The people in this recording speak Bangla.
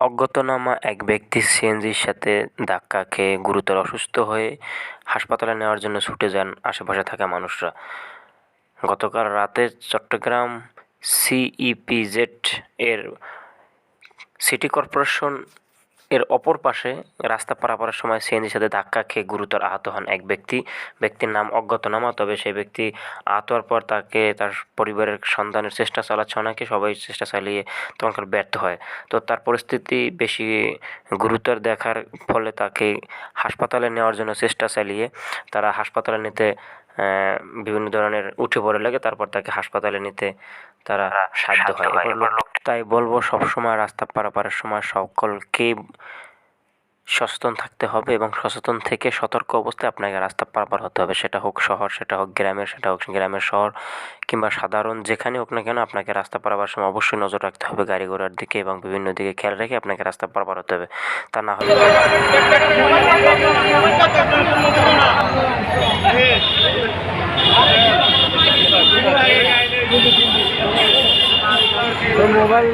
অজ্ঞাতনামা এক ব্যক্তি সিএনজির সাথে ধাক্কা খেয়ে গুরুতর অসুস্থ হয়ে হাসপাতালে নেওয়ার জন্য ছুটে যান আশেপাশে থাকা মানুষরা। গতকাল রাতে চট্টগ্রাম সিইপিজেড এর সিটি কর্পোরেশন এর অপর পাশে রাস্তা পারাপারের সময় সিএনজির সাথে ধাক্কা খেয়ে গুরুতর আহত হন এক ব্যক্তি। ব্যক্তির নাম অজ্ঞাতনামা। তবে সেই ব্যক্তি আহত হওয়ার পর তাকে তার পরিবারের সন্ধানের চেষ্টা চালাচ্ছে অনেকে, সবাই চেষ্টা চালিয়ে তখনকার ব্যর্থ হয়। তো তার পরিস্থিতি বেশি গুরুতর দেখার ফলে তাকে হাসপাতালে নেওয়ার জন্য চেষ্টা চালিয়ে তারা হাসপাতালে নিতে বিভিন্ন ধরনের উঠে পড়ে লাগে, তারপর তাকে হাসপাতালে নিতে তারা সাধ্য হয়। তাই বলবো সবসময় রাস্তা পারাপারের সময় সকলকেই সচেতন থাকতে হবে এবং সচেতন থেকে সতর্ক অবস্থায় আপনাকে রাস্তা পারাপার হতে হবে। সেটা হোক শহর, সেটা হোক গ্রামের, সেটা হোক গ্রামের শহর কিংবা সাধারণ যেখানে হোক না কেন, আপনাকে রাস্তা পারাপারের সময় অবশ্যই নজর রাখতে হবে গাড়ি ঘোড়ার দিকে এবং বিভিন্ন দিকে খেয়াল রেখে আপনাকে রাস্তা পারাপার হতে হবে। তা না হলে মোবাইল